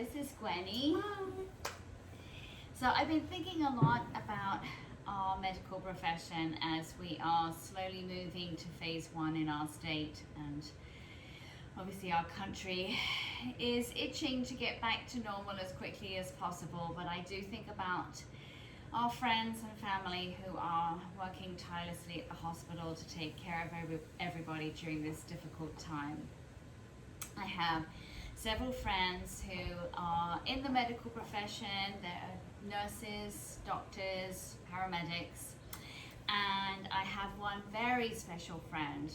this is Gwenny. So I've been thinking a lot about our medical profession as we are slowly moving to phase 1 in our state, and obviously our country is itching to get back to normal as quickly as possible. But I do think about our friends and family who are working tirelessly at the hospital to take care of everybody during this difficult time. I have several friends who are in the medical profession. They're nurses, doctors, paramedics, and I have one very special friend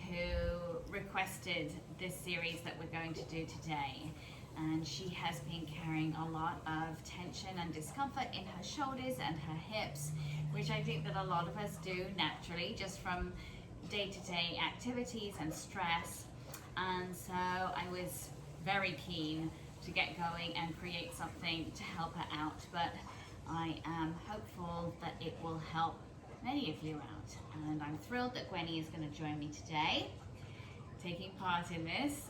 who requested this series that we're going to do today. And she has been carrying a lot of tension and discomfort in her shoulders and her hips, which I think that a lot of us do naturally just from day-to-day activities and stress. And so I was very keen to get going and create something to help her out, but I am hopeful that it will help many of you out. And I'm thrilled that Gwenny is going to join me today, taking part in this.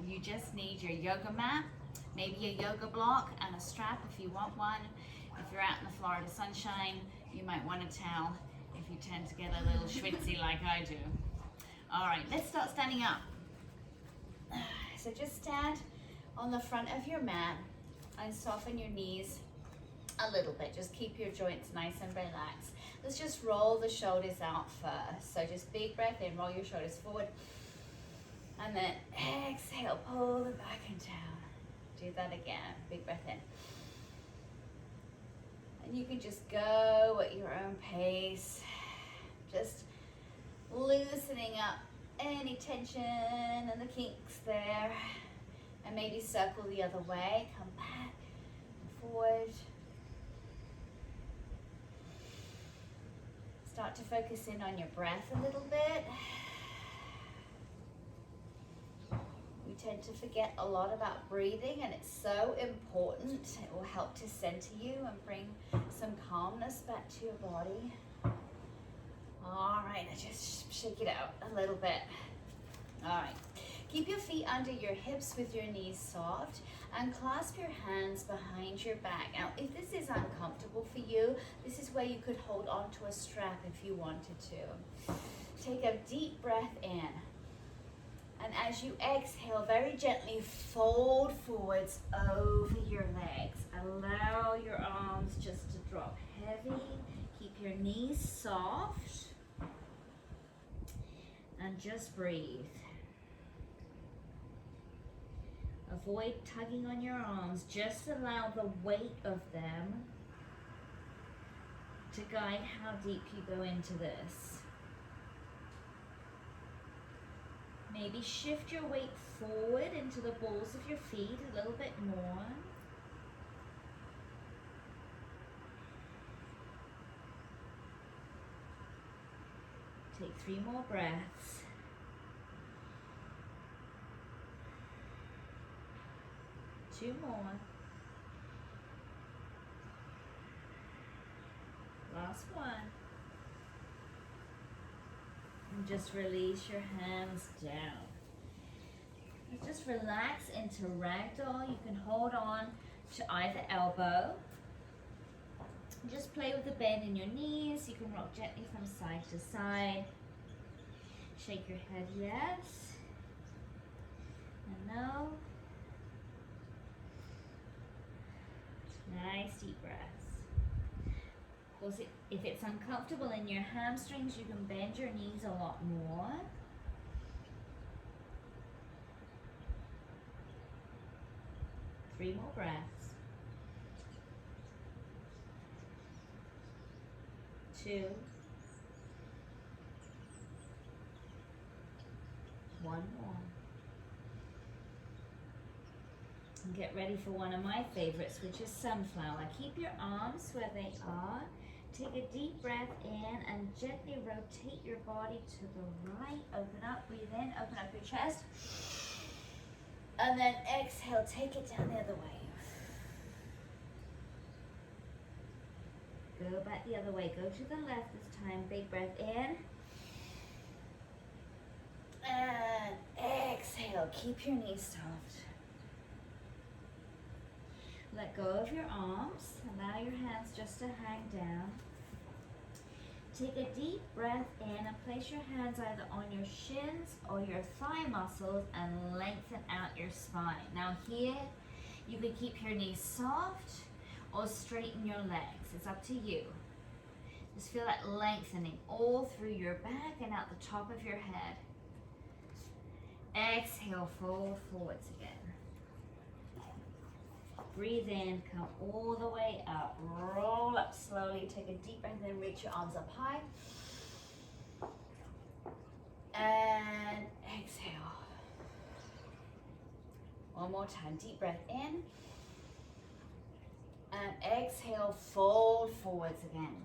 You just need your yoga mat, maybe a yoga block and a strap if you want one. If you're out in the Florida sunshine, you might want a towel if you tend to get a little schwitzy like I do. All right, let's start standing up. So just stand on the front of your mat and soften your knees a little bit. Just keep your joints nice and relaxed. Let's just roll the shoulders out first. So just big breath in, roll your shoulders forward. And then exhale, pull them back and down. Do that again, big breath in. And you can just go at your own pace. Just loosening up any tension and the kinks there. And maybe circle the other way, come back and forward. Start to focus in on your breath a little bit. We tend to forget a lot about breathing, and it's so important. It will help to center you and bring some calmness back to your body. All right, now just shake it out a little bit. All right, keep your feet under your hips with your knees soft and clasp your hands behind your back. Now, if this is uncomfortable for you, this is where you could hold on to a strap if you wanted to. Take a deep breath in. And as you exhale, very gently fold forwards over your legs. Allow your arms just to drop heavy. Keep your knees soft. And just breathe. Avoid tugging on your arms. Just allow the weight of them to guide how deep you go into this. Maybe shift your weight forward into the balls of your feet a little bit more. Take 3 more breaths. Two more. Last one. And just release your hands down. Just relax into ragdoll. You can hold on to either elbow. Just play with the bend in your knees. You can rock gently from side to side. Shake your head yes and no. Nice deep breaths. Of course, if it's uncomfortable in your hamstrings, you can bend your knees a lot more. Three more breaths. 2. 1 more. And get ready for one of my favorites, which is sunflower. Keep your arms where they are. Take a deep breath in and gently rotate your body to the right. Open up, breathe in, open up your chest. And then exhale, take it down the other way. Go back the other way, go to the left this time. Big breath in. And exhale, keep your knees soft. Let go of your arms. Allow your hands just to hang down. Take a deep breath in and place your hands either on your shins or your thigh muscles and lengthen out your spine. Now here, you can keep your knees soft or straighten your legs. It's up to you. Just feel that lengthening all through your back and out the top of your head. Exhale, fold forwards again. Breathe in, come all the way up. Roll up slowly. Take a deep breath in, reach your arms up high. And exhale. One more time, deep breath in. And exhale, fold forwards again.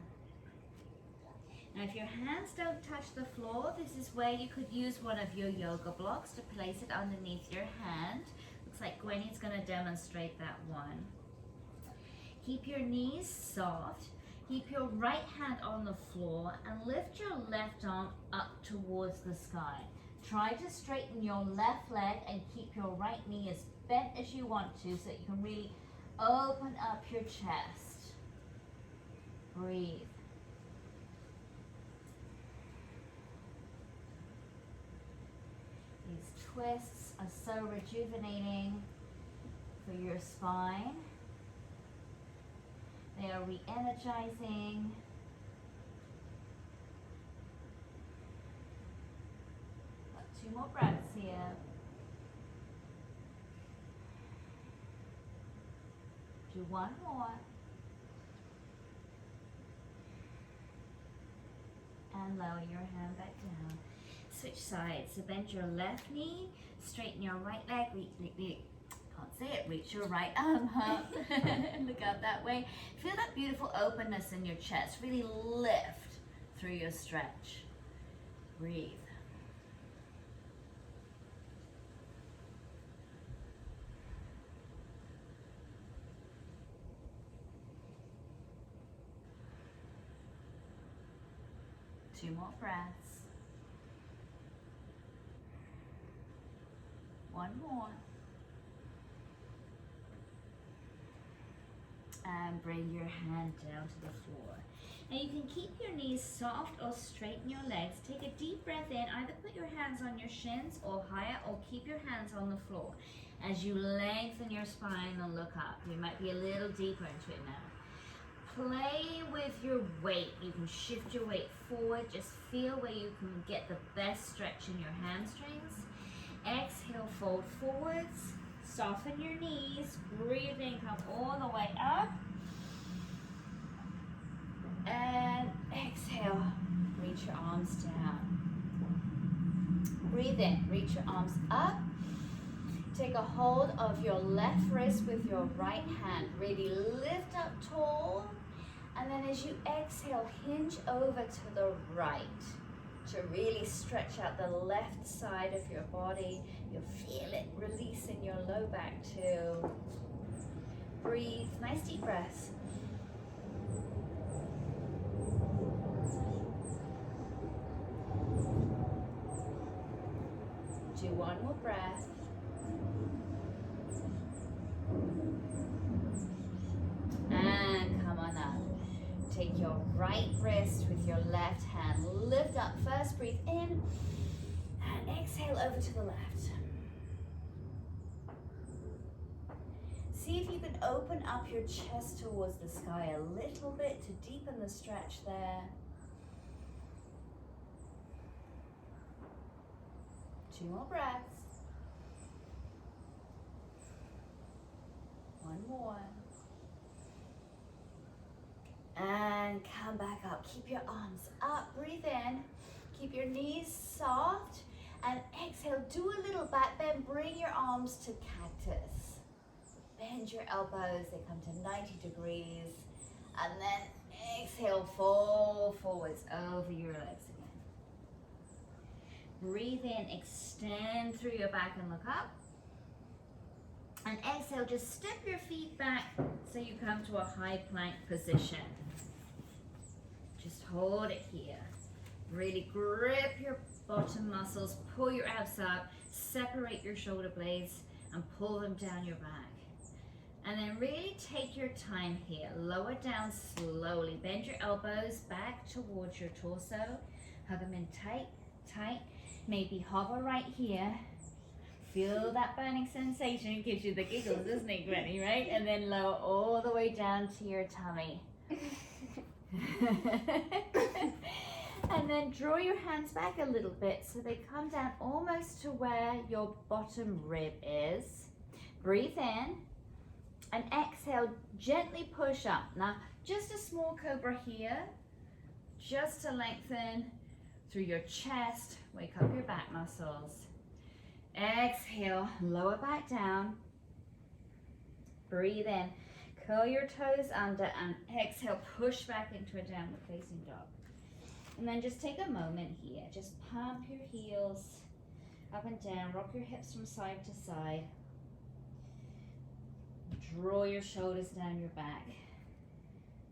Now if your hands don't touch the floor, this is where you could use one of your yoga blocks to place it underneath your hand. Looks like Gwenny's going to demonstrate that one. Keep your knees soft. Keep your right hand on the floor and lift your left arm up towards the sky. Try to straighten your left leg and keep your right knee as bent as you want to so that you can really open up your chest. Breathe. These twists are so rejuvenating for your spine. They are re-energizing. Got 2 more breaths here. Do 1 more. And lower your hand back down. Switch sides. So bend your left knee, straighten your right leg, can't say it, reach your right arm up. Look out that way. Feel that beautiful openness in your chest. Really lift through your stretch. Breathe. Two more breaths. 1 more. And bring your hand down to the floor. Now you can keep your knees soft or straighten your legs. Take a deep breath in. Either put your hands on your shins or higher, or keep your hands on the floor. As you lengthen your spine and look up. You might be a little deeper into it now. Play with your weight. You can shift your weight forward. Just feel where you can get the best stretch in your hamstrings. Exhale, fold forwards. Soften your knees. Breathe in, come all the way up. And exhale, reach your arms down. Breathe in, reach your arms up. Take a hold of your left wrist with your right hand. Really lift up tall. And then as you exhale, hinge over to the right to really stretch out the left side of your body. You'll feel it release in your low back too. Breathe, nice deep breaths. Do 1 more breath. And come on up. Take your right wrist with your left hand. Lift up first, breathe in. And exhale over to the left. See if you can open up your chest towards the sky a little bit to deepen the stretch there. 2 more breaths. 1 more. And come back up. Keep your arms up. Breathe in. Keep your knees soft. And exhale. Do a little back bend. Bring your arms to cactus. Bend your elbows. They come to 90 degrees. And then exhale. Fold forwards over your legs again. Breathe in. Extend through your back and look up. And exhale. Just step your feet back so you come to a high plank position. Just hold it here. Really grip your bottom muscles, pull your abs up, separate your shoulder blades and pull them down your back. And then really take your time here. Lower down slowly. Bend your elbows back towards your torso. Hug them in tight, tight. Maybe hover right here. Feel that burning sensation. It gives you the giggles, doesn't it, Granny, right? And then lower all the way down to your tummy. And then draw your hands back a little bit so they come down almost to where your bottom rib is. Breathe in and exhale, gently push up. Now, just a small cobra here, just to lengthen through your chest, wake up your back muscles. Exhale, lower back down. Breathe in, curl your toes under and exhale, push back into a downward facing dog. And then just take a moment here, just pump your heels up and down, rock your hips from side to side. Draw your shoulders down your back.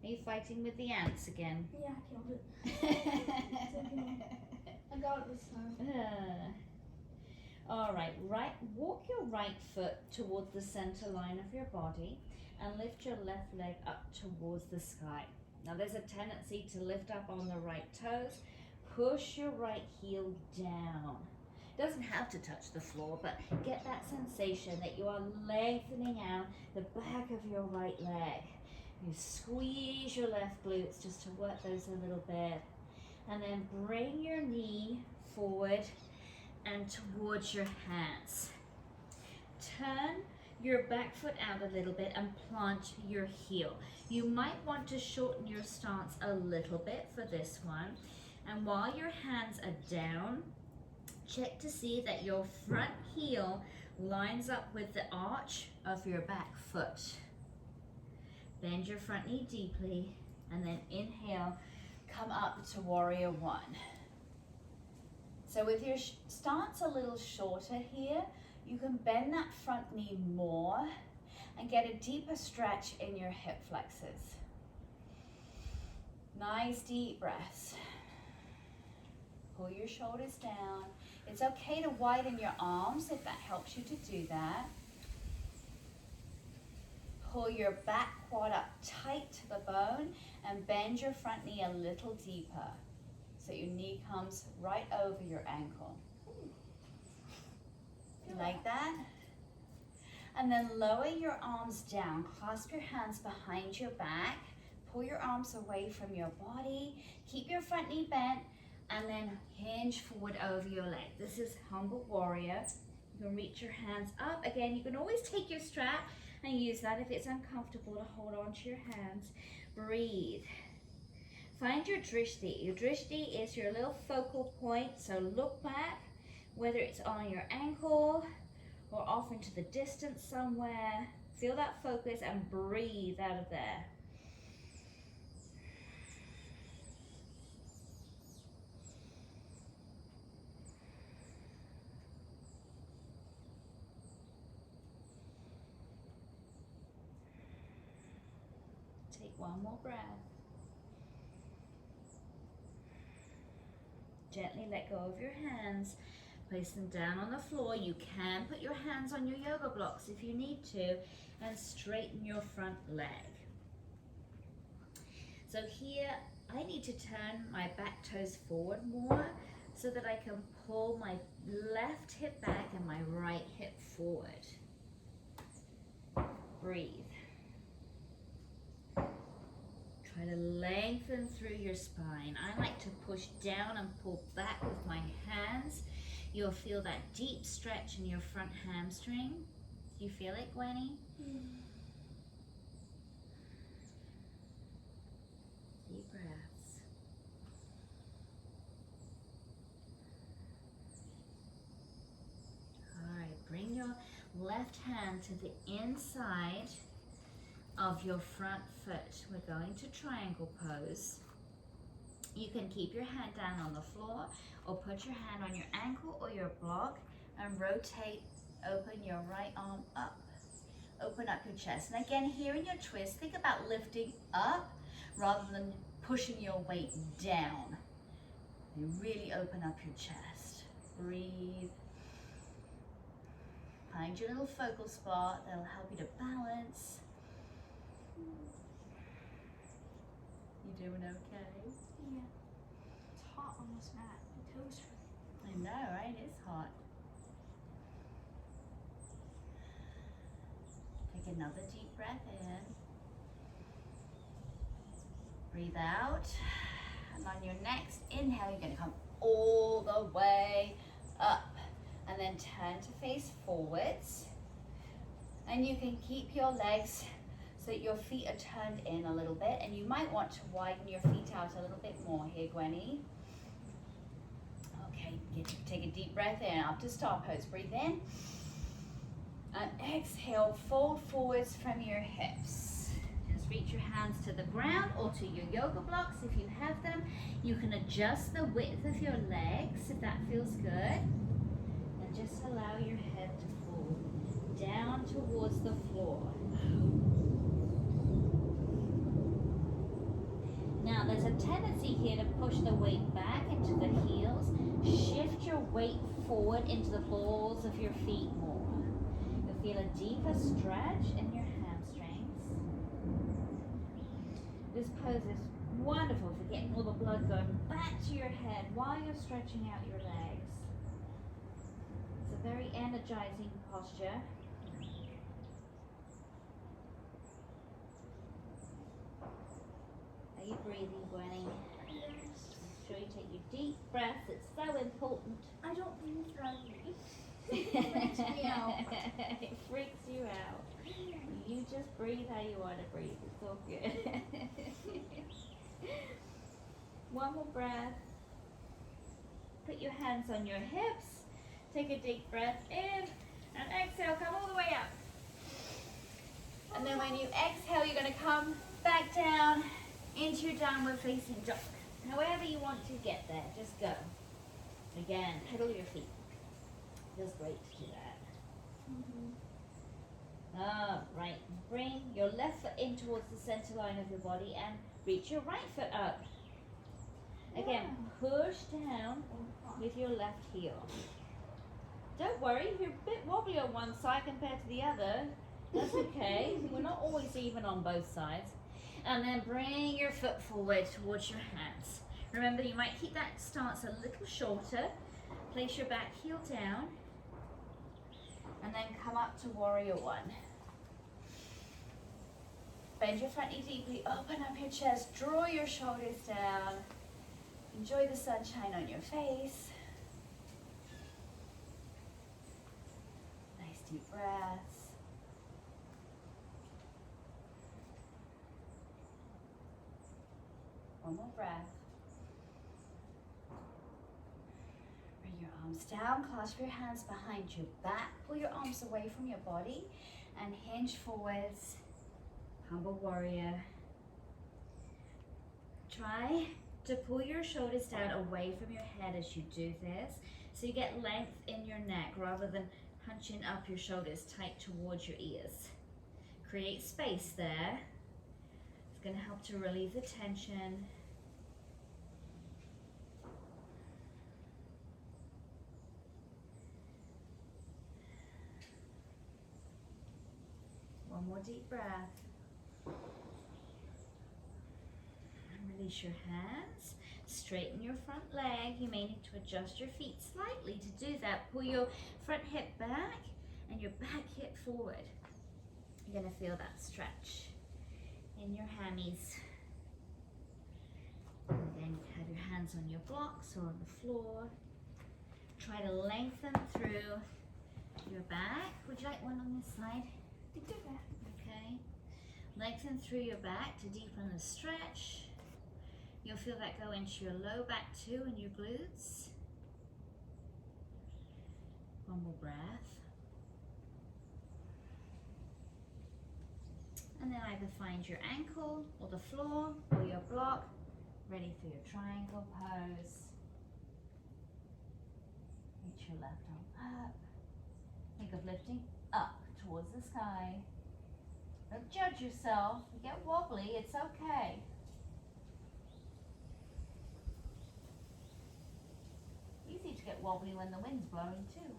Are you fighting with the ants again? Yeah, I killed it. It's okay. I got it this time. All right, walk your right foot towards the center line of your body and lift your left leg up towards the sky. Now there's a tendency to lift up on the right toes. Push your right heel down. Doesn't have to touch the floor, but get that sensation that you are lengthening out the back of your right leg. You squeeze your left glutes just to work those a little bit. And then bring your knee forward and towards your hands. Turn your back foot out a little bit and plant your heel. You might want to shorten your stance a little bit for this one. And while your hands are down, check to see that your front heel lines up with the arch of your back foot. Bend your front knee deeply and then inhale, come up to warrior one. So with your stance a little shorter here, you can bend that front knee more and get a deeper stretch in your hip flexors. Nice deep breaths. Pull your shoulders down. It's okay to widen your arms if that helps you to do that. Pull your back quad up tight to the bone and bend your front knee a little deeper so your knee comes right over your ankle. Like that. And then lower your arms down. Clasp your hands behind your back. Pull your arms away from your body. Keep your front knee bent and then hinge forward over your leg. This is humble warrior. You can reach your hands up. Again, you can always take your strap and use that if it's uncomfortable to hold on to your hands. Breathe. Find your drishti. Your drishti is your little focal point, so look back, whether it's on your ankle or off into the distance somewhere. Feel that focus and breathe out of there. Take one more breath. Gently let go of your hands. Place them down on the floor. You can put your hands on your yoga blocks if you need to, and straighten your front leg. So here, I need to turn my back toes forward more so that I can pull my left hip back and my right hip forward. Breathe. Try to lengthen through your spine. I like to push down and pull back with my hands. You'll feel that deep stretch in your front hamstring. Do you feel it, Gwenny? Deep breaths. All right, bring your left hand to the inside of your front foot. We're going to triangle pose. You can keep your hand down on the floor or put your hand on your ankle or your block and rotate, open your right arm up. Open up your chest. And again, here in your twist, think about lifting up rather than pushing your weight down. You really open up your chest. Breathe. Find your little focal spot that'll help you to balance. You doing okay? Yeah. It's hot on this mat. My toes hurt. I know, right? It's hot. Take another deep breath in. Breathe out. And on your next inhale, you're going to come all the way up. And then turn to face forwards. And you can keep your legs so that your feet are turned in a little bit. And you might want to widen your feet out a little bit more here, Gwenny. Okay, take a deep breath in, up to star pose. Breathe in. And exhale, fold forwards from your hips. Just reach your hands to the ground or to your yoga blocks if you have them. You can adjust the width of your legs if that feels good. And just allow your head to fall down towards the floor. Now there's a tendency here to push the weight back into the heels. Shift your weight forward into the balls of your feet more. You'll feel a deeper stretch in your hamstrings. This pose is wonderful for getting all the blood going back to your head while you're stretching out your legs. It's a very energizing posture. Are you breathing, Gwenny? Yes. Make sure you take your deep breaths. It's so important. I don't breathe right. It freaks me out. It freaks you out. You just breathe how you want to breathe. It's all good. One more breath. Put your hands on your hips. Take a deep breath in and exhale. Come all the way up. And then when you exhale, you're going to come back down into your downward facing dog. However you want to get there, just go. Again, pedal your feet. Feels great to do that. Right, bring your left foot in towards the center line of your body and reach your right foot up. Again, push down with your left heel. Don't worry, if you're a bit wobbly on one side compared to the other, that's okay. We're not always even on both sides. And then bring your foot forward towards your hands. Remember, you might keep that stance a little shorter. Place your back heel down. And then come up to warrior one. Bend your front knee deeply, open up your chest, draw your shoulders down. Enjoy the sunshine on your face. Nice deep breaths. One more breath. Bring your arms down, clasp your hands behind your back, pull your arms away from your body and hinge forwards. Humble warrior. Try to pull your shoulders down away from your head as you do this, so you get length in your neck rather than hunching up your shoulders tight towards your ears. Create space there. It's going to help to relieve the tension. One more deep breath. Release your hands, straighten your front leg. You may need to adjust your feet slightly to do that. Pull your front hip back and your back hip forward. You're going to feel that stretch in your hammies. And then have your hands on your blocks or on the floor. Try to lengthen through your back. Would you like one on this side? Okay. Lengthen through your back to deepen the stretch. You'll feel that go into your low back too and your glutes. One more breath. And then either find your ankle or the floor or your block, ready for your triangle pose. Reach your left arm up. Think of lifting up towards the sky. Don't judge yourself. You get wobbly, it's okay. Easy to get wobbly when the wind's blowing too.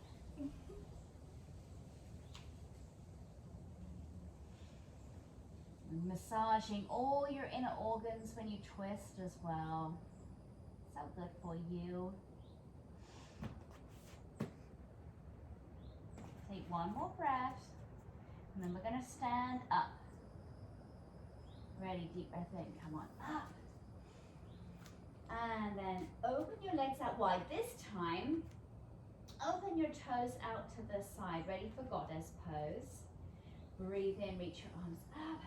And Massaging all your inner organs when you twist as well. So good for you. Take one more breath, and then we're going to stand up. Ready, deep breath in, come on, up. And then open your legs out wide. This time, open your toes out to the side. Ready for goddess pose. Breathe in, reach your arms up.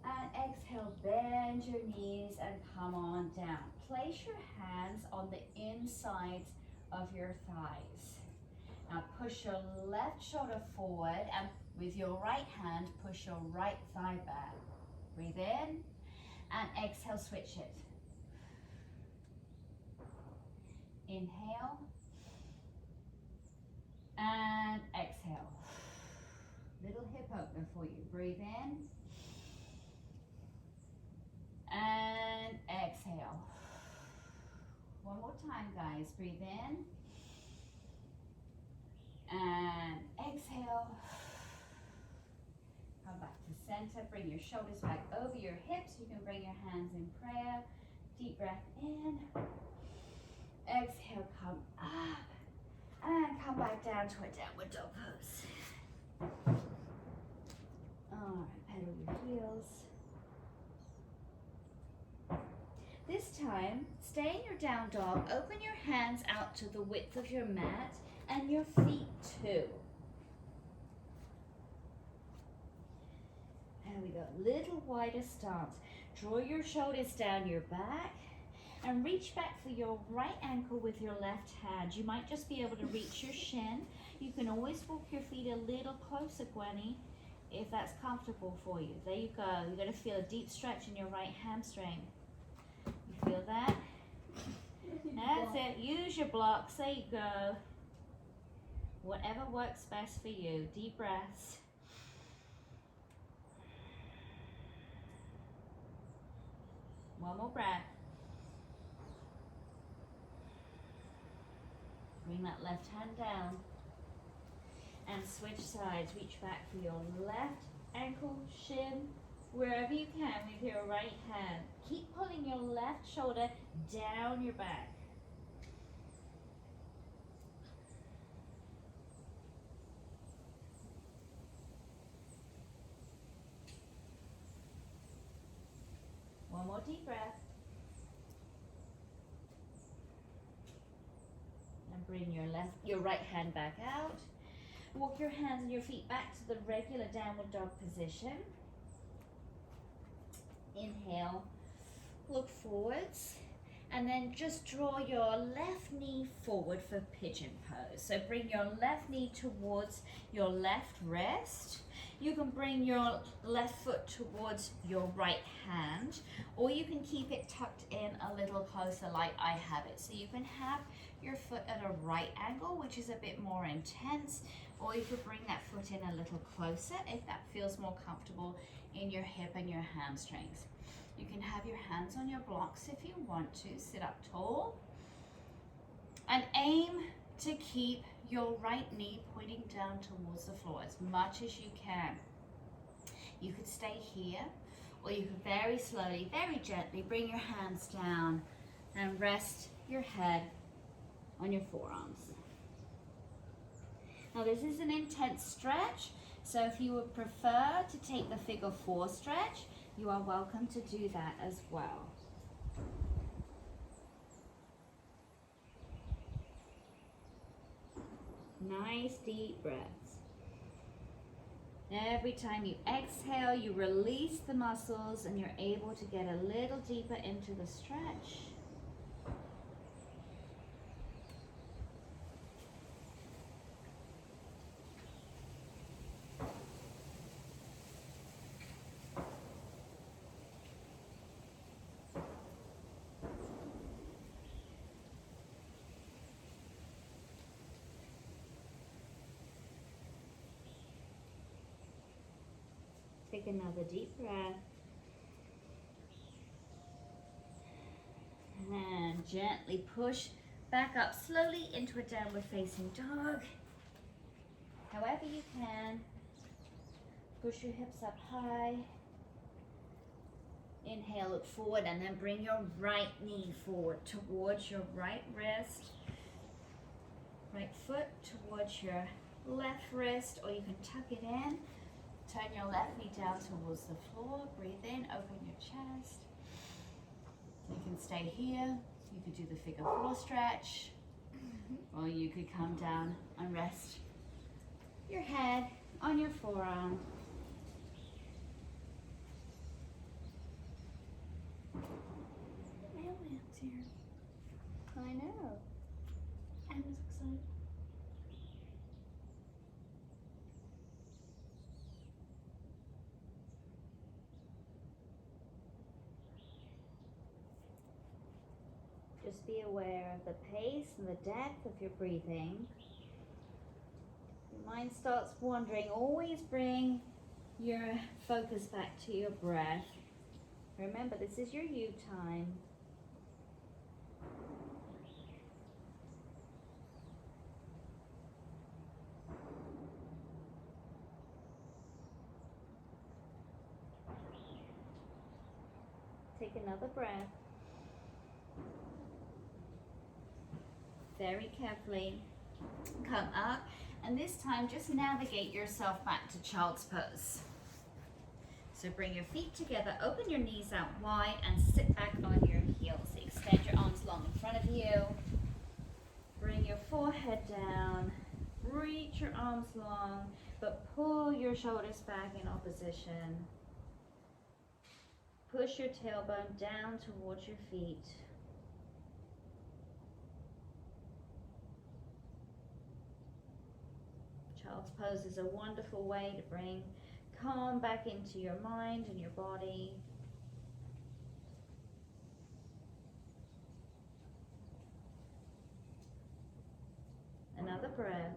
And exhale, bend your knees and come on down. Place your hands on the insides of your thighs. Now push your left shoulder forward and with your right hand, push your right thigh back. Breathe in and exhale, switch it. Inhale and exhale. Little hip opener for you. Breathe in and exhale. One more time, guys. Breathe in and exhale. Come back to center. Bring your shoulders back over your hips. You can bring your hands in prayer. Deep breath in. Exhale, come up. And come back down to a downward dog pose. All right, pedal your heels. This time, stay in your down dog. Open your hands out to the width of your mat and your feet too. There we go, little wider stance. Draw your shoulders down your back and reach back for your right ankle with your left hand. You might just be able to reach your shin. You can always walk your feet a little closer, Gwenny, if that's comfortable for you. There you go. You're going to feel a deep stretch in your right hamstring. You feel that? That's it. Use your blocks. There you go. Whatever works best for you. Deep breaths. One more breath. Bring that left hand down and switch sides. Reach back for your left ankle, shin, wherever you can with your right hand. Keep pulling your left shoulder down your back. One more deep breath. And bring your right hand back out. Walk your hands and your feet back to the regular downward dog position. Inhale, look forwards, and then just draw your left knee forward for pigeon pose. So bring your left knee towards your left wrist. You can bring your left foot towards your right hand, or you can keep it tucked in a little closer like I have it. So you can have your foot at a right angle, which is a bit more intense, or you could bring that foot in a little closer if that feels more comfortable in your hip and your hamstrings. You can have your hands on your blocks if you want to. Sit up tall and aim to keep your right knee pointing down towards the floor as much as you can. You could stay here, or you could very slowly, very gently bring your hands down and rest your head on your forearms. Now this is an intense stretch, so if you would prefer to take the figure 4 stretch, you are welcome to do that as well. Nice deep breaths. Every time you exhale, you release the muscles and you're able to get a little deeper into the stretch. Take another deep breath. And gently push back up slowly into a downward facing dog. However you can. Push your hips up high. Inhale, look forward, and then bring your right knee forward towards your right wrist. Right foot towards your left wrist, or you can tuck it in. Turn your left knee down towards the floor. Breathe in, open your chest. You can stay here. You could do the figure 4 stretch, or you could come down and rest your head on your forearm. Mailman's here. I know. I'm just excited. Just be aware of the pace and the depth of your breathing. Your mind starts wandering. Always bring your focus back to your breath. Remember, this is your you time. Take another breath. Very carefully. Come up, and this time just navigate yourself back to child's pose. So bring your feet together, open your knees out wide, and sit back on your heels. Extend your arms long in front of you. Bring your forehead down. Reach your arms long, but pull your shoulders back in opposition. Push your tailbone down towards your feet. Child's pose is a wonderful way to bring calm back into your mind and your body. Another breath.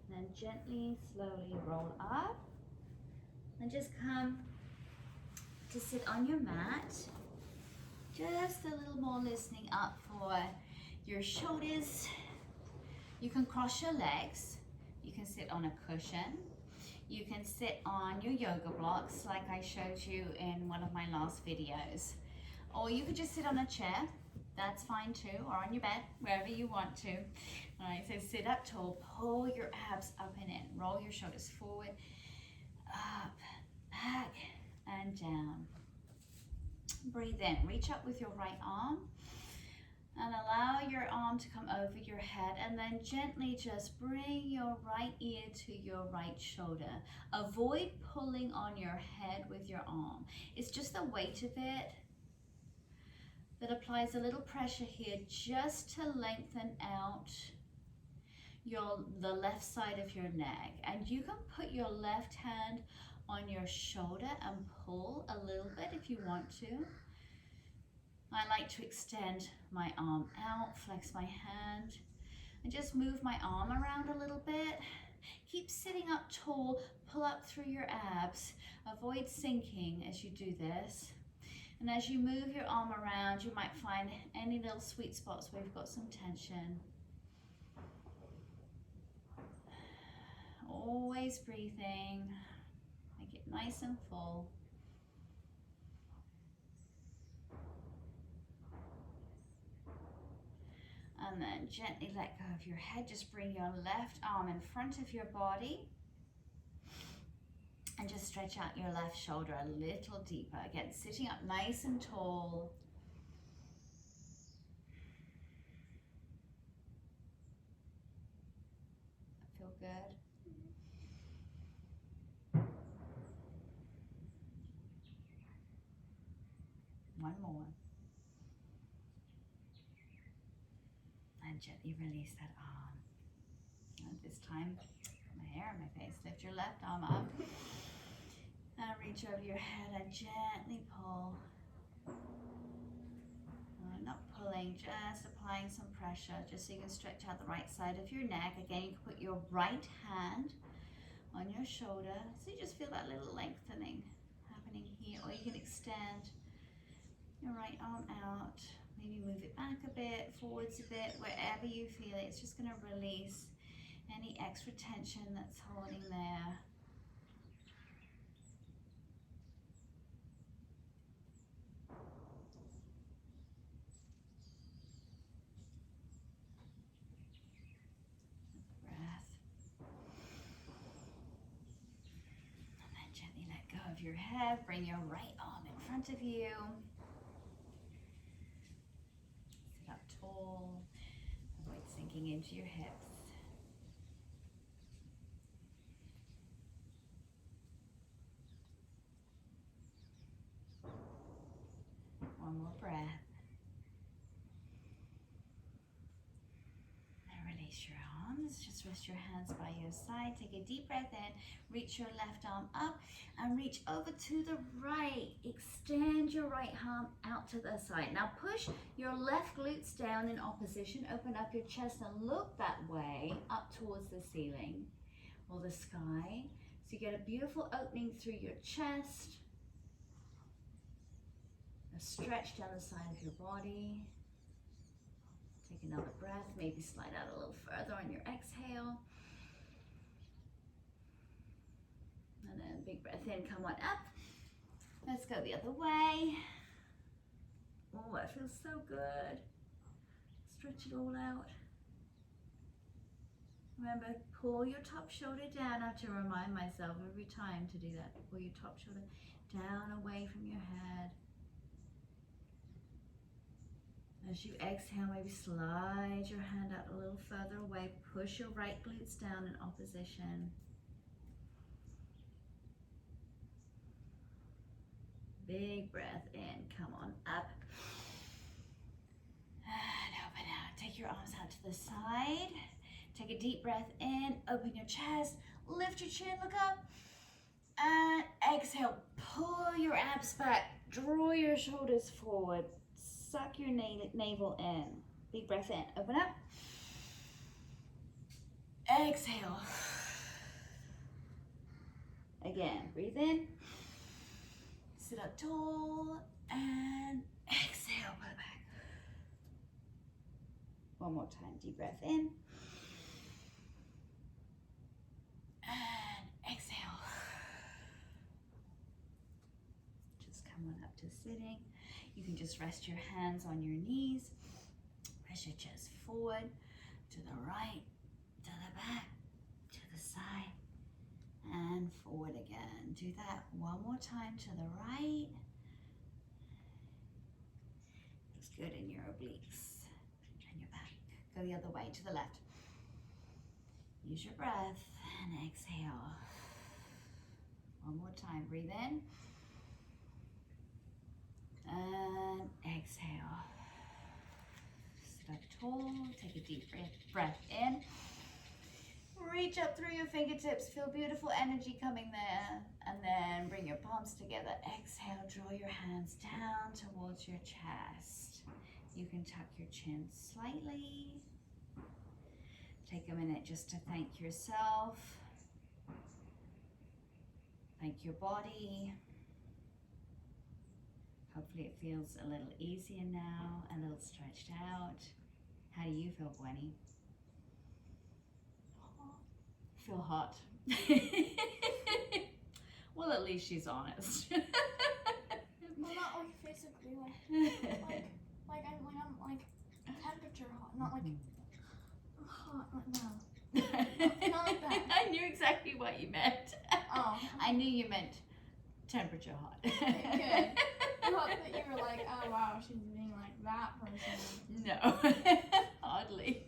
And then gently, slowly roll up. And just come to sit on your mat. Just a little more listening up for your shoulders. You can cross your legs. You can sit on a cushion. You can sit on your yoga blocks like I showed you in one of my last videos. Or you could just sit on a chair. That's fine too, or on your bed, wherever you want to. All right, so sit up tall, pull your abs up and in, roll your shoulders forward, up, back, and down. Breathe in, reach up with your right arm, and allow your arm to come over your head, and then gently just bring your right ear to your right shoulder. Avoid pulling on your head with your arm. It's just the weight of it that applies a little pressure here just to lengthen out the left side of your neck. And you can put your left hand on your shoulder and pull a little bit if you want to. I like to extend my arm out, flex my hand, and just move my arm around a little bit. Keep sitting up tall, pull up through your abs. Avoid sinking as you do this. And as you move your arm around, you might find any little sweet spots where you've got some tension. Always breathing. Make it nice and full. And then gently let go of your head. Just bring your left arm in front of your body. And just stretch out your left shoulder a little deeper. Again, sitting up nice and tall. Feel good? One more. And gently release that arm. And this time, my hair on my face. Lift your left arm up. And reach over your head and gently pull. Not pulling, just applying some pressure, just so you can stretch out the right side of your neck. Again, you can put your right hand on your shoulder, so you just feel that little lengthening happening here. Or you can extend your right arm out, maybe move it back a bit, forwards a bit, wherever you feel it. It's just going to release any extra tension that's holding there. your head. Bring your right arm in front of you. Sit up tall. Avoid sinking into your hips. One more breath. Release your arms, just rest your hands by your side. Take a deep breath in, reach your left arm up and reach over to the right. Extend your right arm out to the side. Now push your left glutes down in opposition. Open up your chest and look that way, up towards the ceiling or the sky. So you get a beautiful opening through your chest. A stretch down the side of your body. Take another breath, maybe slide out a little further on your exhale. And then big breath in, come on up. Let's go the other way. Oh, that feels so good. Stretch it all out. Remember, pull your top shoulder down. I have to remind myself every time to do that. Pull your top shoulder down away from your head. As you exhale, maybe slide your hand out a little further away. Push your right glutes down in opposition. Big breath in, come on up. And open out. Take your arms out to the side. Take a deep breath in, open your chest, lift your chin, look up. And exhale, pull your abs back, draw your shoulders forward. Suck your navel in. Big breath in. Open up. Exhale. Again, breathe in. Sit up tall and exhale. Pull it back. One more time. Deep breath in. And exhale. Just come on up to sitting. You can just rest your hands on your knees. Press your chest forward, to the right, to the back, to the side, and forward again. Do that one more time to the right. Looks good in your obliques and your back. Go the other way to the left. Use your breath and exhale. One more time. Breathe in. And exhale. Sit up tall. Take a deep breath in. Reach up through your fingertips. Feel beautiful energy coming there. And then bring your palms together. Exhale. Draw your hands down towards your chest. You can tuck your chin slightly. Take a minute just to thank yourself. Thank your body. Hopefully it feels a little easier now, a little stretched out. How do you feel, Gwenny? Feel hot. Well, at least she's honest. Well, not like physically, like I'm temperature hot, not like hot like now. Not like that. I knew exactly what you meant. Oh. I knew you meant temperature hot. Okay, good. I thought that you were like, oh wow, she's being like that person. No, hardly.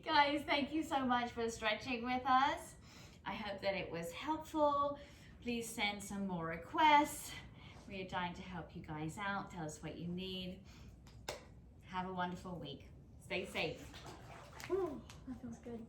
Guys, thank you so much for stretching with us. I hope that it was helpful. Please send some more requests. We are dying to help you guys out. Tell us what you need. Have a wonderful week. Stay safe. Ooh, that feels good.